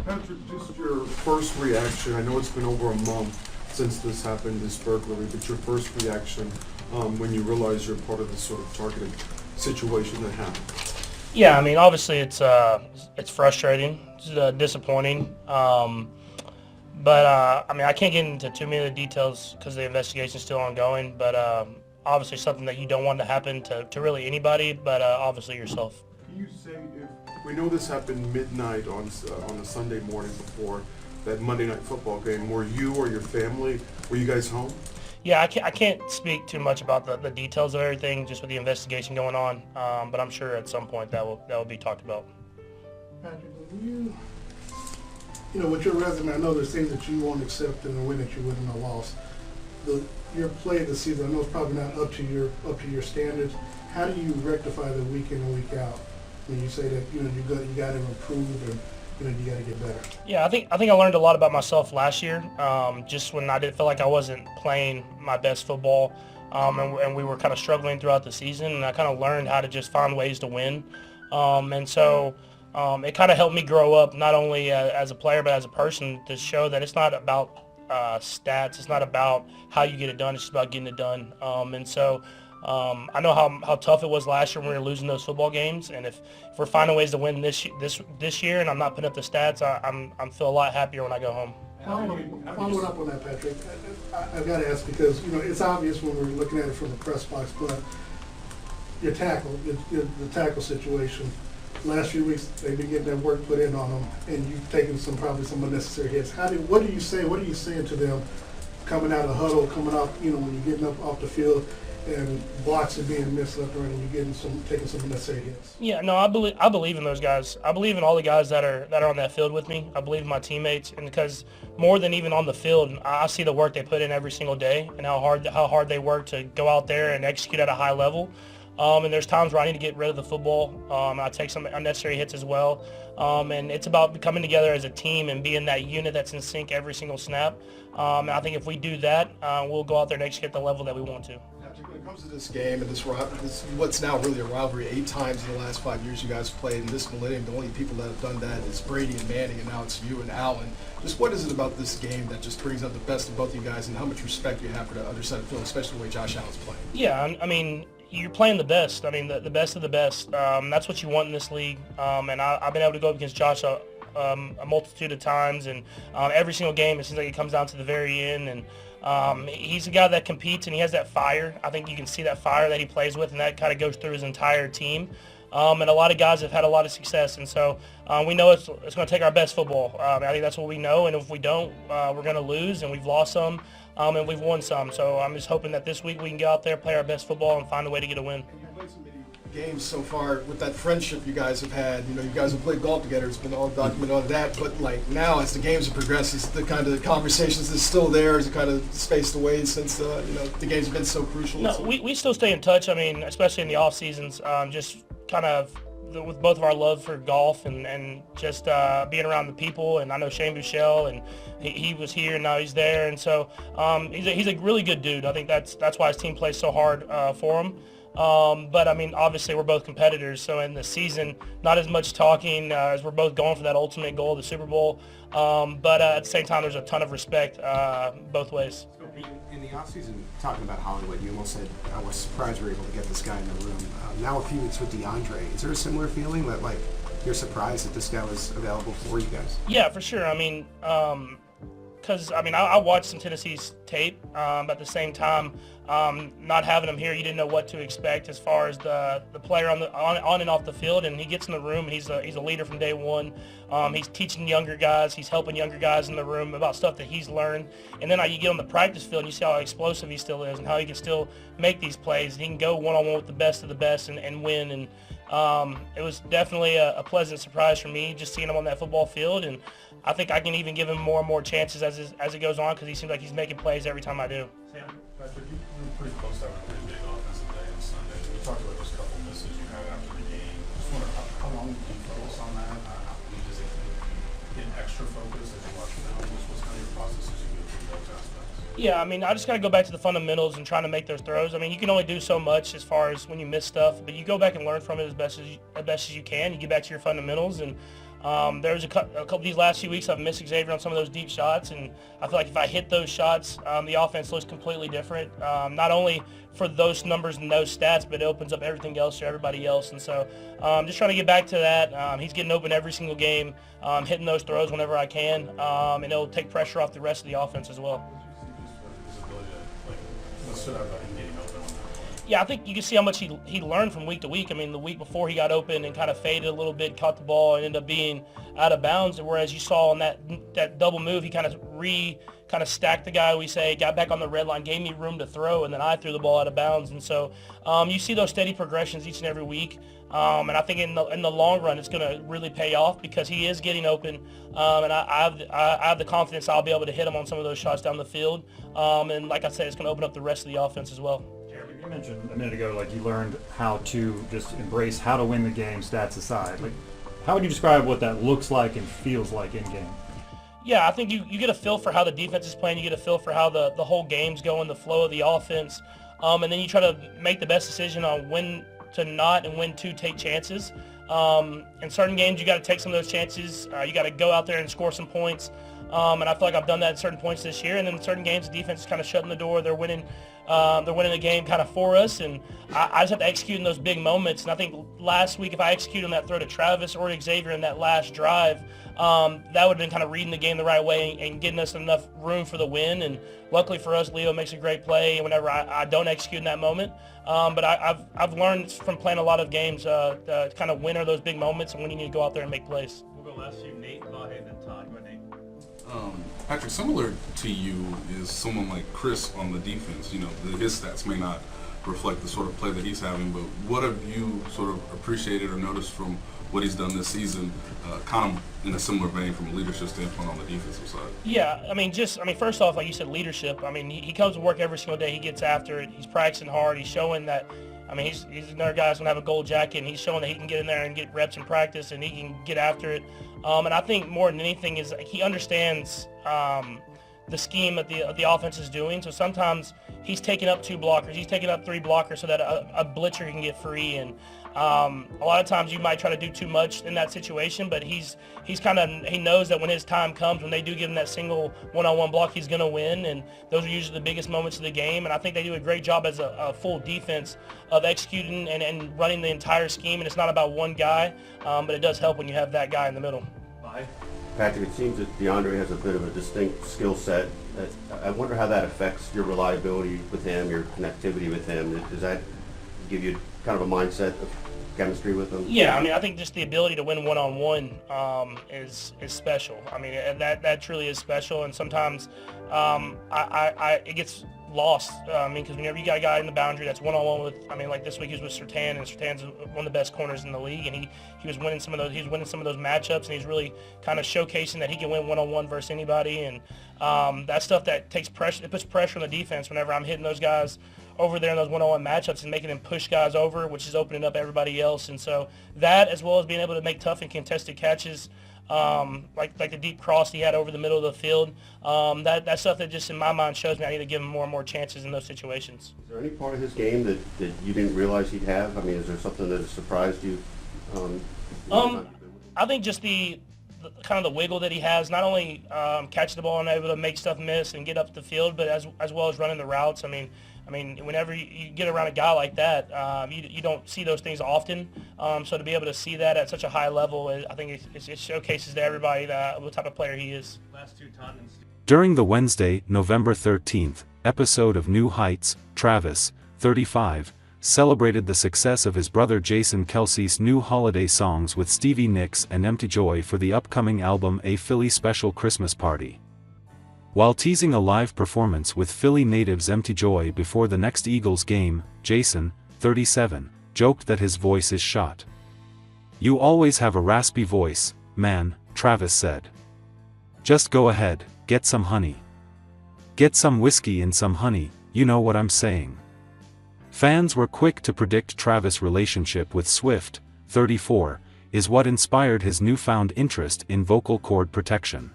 Patrick, just your first reaction. I know it's been over a month since this happened, this burglary, but your first reaction when you realize you're part of this sort of targeted situation that happened. Yeah, I mean, obviously it's frustrating, it's disappointing, but I mean, I can't get into too many of the details because the investigation is still ongoing. But obviously, something that you don't want to happen to really anybody, but obviously yourself. Can you say if we know this happened midnight on a Sunday morning before that Monday Night Football game? Were you or your family? Were you guys home? Yeah, I can't speak too much about the details of everything, just with the investigation going on. But I'm sure at some point that will be talked about. Patrick, you know, with your resume, I know there's things that you won't accept in a win that you win in a loss. Your play this season, I know it's probably not up to your standards. How do you rectify the week in and week out when you say that you got to improve and you got to get better? Yeah, I think I learned a lot about myself last year. Just when I didn't feel like I wasn't playing my best football, and we were kind of struggling throughout the season, and I kind of learned how to just find ways to win. And so it kind of helped me grow up, not only as a player but as a person, to show that it's not about stats. It's not about how you get it done. It's just about getting it done. And so I know how tough it was last year when we were losing those football games, and if we're finding ways to win this year, and I'm not putting up the stats, I'm feel a lot happier when I go home. Following up on that, Patrick, I've got to ask because it's obvious when we're looking at it from the press box, but your tackle, the tackle situation. Last few weeks they've been getting that work put in on them, and you've taken probably some unnecessary hits. What do you say? What are you saying to them coming out of the huddle, coming off, when you're getting up off the field? And blocks are being missed left and right, and you're taking some unnecessary hits. Yeah, no, I believe in those guys. I believe in all the guys that are on that field with me. I believe in my teammates, and because more than even on the field, I see the work they put in every single day and how hard they work to go out there and execute at a high level. And there's times where I need to get rid of the football. I take some unnecessary hits as well. And it's about coming together as a team and being that unit that's in sync every single snap. And I think if we do that, we'll go out there and execute at the level that we want to. When it comes to this game and this what's now really a rivalry, 8 times in the last 5 years you guys have played in this millennium. The only people that have done that is Brady and Manning, and now it's you and Allen. Just what is it about this game that just brings out the best of both of you guys, and how much respect you have for the other side of the field, especially the way Josh Allen's playing? Yeah, I mean, you're playing the best. I mean, the best of the best. That's what you want in this league. And I've been able to go up against Josh a multitude of times, and every single game it seems like it comes down to the very end. And he's a guy that competes, and he has that fire. I think you can see that fire that he plays with, and that kind of goes through his entire team. And a lot of guys have had a lot of success, and so we know it's going to take our best football. I think that's what we know, and if we don't, we're going to lose, and we've lost some, and we've won some. So I'm just hoping that this week we can get out there, play our best football, and find a way to get a win. You've played so many games so far with that friendship you guys have had. You guys have played golf together. It's been all documented on that. But like now, as the games have progressed, is the kind of conversations that's still there? Is it kind of spaced away since the games have been so crucial? No, we still stay in touch. I mean, especially in the off seasons, just kind of with both of our love for golf and just being around the people. And I know Shane Buechele, and he was here, and now he's there. And so he's a really good dude. I think that's why his team plays so hard for him. But I mean, obviously we're both competitors, so in the season, not as much talking as we're both going for that ultimate goal, the Super Bowl. But at the same time, there's a ton of respect both ways. In the offseason, talking about Hollywood, you almost said, I was surprised we were able to get this guy in the room. Now a few weeks with DeAndre, is there a similar feeling that, like, you're surprised that this guy was available for you guys? Yeah, for sure. I mean, because I watched some Tennessee's tape, but at the same time, not having him here, you didn't know what to expect as far as the player on and off the field. And he gets in the room, and he's a leader from day one. He's teaching younger guys, he's helping younger guys in the room about stuff that he's learned. And then you get on the practice field, and you see how explosive he still is, and how he can still make these plays. And he can go one-on-one with the best of the best and win. And it was definitely a pleasant surprise for me just seeing him on that football field. And I think I can even give him more and more chances as it goes on, because he seems like he's making plays every time I do. Patrick, you were pretty close to having a pretty big offensive day on Sunday. You talked about just a couple of misses you had after the game. Just wonder how long do you focus on that? Does it get extra focus as you watch film? What's kind of your process as you go through those aspects? Yeah, I mean, I just got to go back to the fundamentals and trying to make those throws. I mean, you can only do so much as far as when you miss stuff, but you go back and learn from it as best as you can. You get back to your fundamentals, and There was a couple of these last few weeks I've missed Xavier on some of those deep shots, and I feel like if I hit those shots, the offense looks completely different. Not only for those numbers and those stats, but it opens up everything else for everybody else. And so just trying to get back to that. He's getting open every single game, hitting those throws whenever I can, and it'll take pressure off the rest of the offense as well. His ability to, like, what stood out about him getting open on that play? Yeah, I think you can see how much he learned from week to week. I mean, the week before he got open and kind of faded a little bit, caught the ball, and ended up being out of bounds. Whereas you saw on that double move, he kind of stacked the guy, we say, got back on the red line, gave me room to throw, and then I threw the ball out of bounds. And so you see those steady progressions each and every week. And I think in the long run, it's going to really pay off because he is getting open. And I have the confidence I'll be able to hit him on some of those shots down the field. And like I said, it's going to open up the rest of the offense as well. You mentioned a minute ago, like you learned how to just embrace how to win the game, stats aside. Like, how would you describe what that looks like and feels like in game? Yeah, I think you get a feel for how the defense is playing. You get a feel for how the whole game's going, the flow of the offense. And then you try to make the best decision on when to not and when to take chances. In certain games, you got to take some of those chances. You got to go out there and score some points. And I feel like I've done that in certain points this year. And then in certain games, the defense is kind of shutting the door. They're winning the game kind of for us. And I just have to execute in those big moments. And I think last week, if I execute on that throw to Travis or Xavier in that last drive, that would have been kind of reading the game the right way and getting us enough room for the win. And luckily for us, Leo makes a great play whenever I don't execute in that moment. But I've learned from playing a lot of games to kind of winner those big moments and when you need to go out there and make plays. We'll go last to Nate, Vahe, and then Todd. Go ahead, Nate. Patrick, similar to you is someone like Chris on the defense. You know, his stats may not reflect the sort of play that he's having, but what have you sort of appreciated or noticed from what he's done this season, kind of in a similar vein from a leadership standpoint on the defensive side? Yeah, first off, like you said, leadership. I mean, he comes to work every single day. He gets after it. He's practicing hard. He's showing that. I mean, he's another guy that's going to have a gold jacket, and he's showing that he can get in there and get reps in practice, and he can get after it. And I think more than anything is he understands the scheme that the offense is doing. So sometimes he's taking up 2 blockers. He's taking up 3 blockers so that a blitzer can get free. And a lot of times you might try to do too much in that situation, but he knows that when his time comes, when they do give him that single one-on-one block, he's going to win. And those are usually the biggest moments of the game. And I think they do a great job as a full defense of executing and running the entire scheme. And it's not about one guy, but it does help when you have that guy in the middle. Bye. Patrick, it seems that DeAndre has a bit of a distinct skill set. I wonder how that affects your reliability with him, your connectivity with him. Does that give you kind of a mindset of chemistry with him? Yeah, I mean, I think just the ability to win one-on-one is special. I mean, that truly is special, and sometimes it gets lost. I mean, because whenever you got a guy in the boundary that's one-on-one with, I mean, like this week he was with Surtain, and Surtain's one of the best corners in the league, and he was winning some of those. He was winning some of those matchups, and he's really kind of showcasing that he can win one-on-one versus anybody. And that stuff that takes pressure. It puts pressure on the defense whenever I'm hitting those guys over there in those one-on-one matchups and making them push guys over, which is opening up everybody else. And so that, as well as being able to make tough and contested catches, like the deep cross he had over the middle of the field, that stuff that just in my mind shows me I need to give him more and more chances in those situations. Is there any part of his game that you didn't realize he'd have? I mean, is there something that has surprised you? I think just the kind of the wiggle that he has, not only catching the ball and able to make stuff miss and get up the field, but as well as running the routes. I mean, whenever you get around a guy like that, you don't see those things often. So to be able to see that at such a high level, I think it showcases to everybody what type of player he is. Last two, Todd and Steve. During the Wednesday, November 13th, episode of New Heights, Travis, 35, celebrated the success of his brother Jason Kelce's new holiday songs with Stevie Nicks and Empty Joy for the upcoming album A Philly Special Christmas Party. While teasing a live performance with Philly natives Empty Joy before the next Eagles game, Jason, 37, joked that his voice is shot. "You always have a raspy voice, man," Travis said. "Just go ahead, get some honey. Get some whiskey and some honey, you know what I'm saying." Fans were quick to predict Travis' relationship with Swift, 34, is what inspired his newfound interest in vocal cord protection.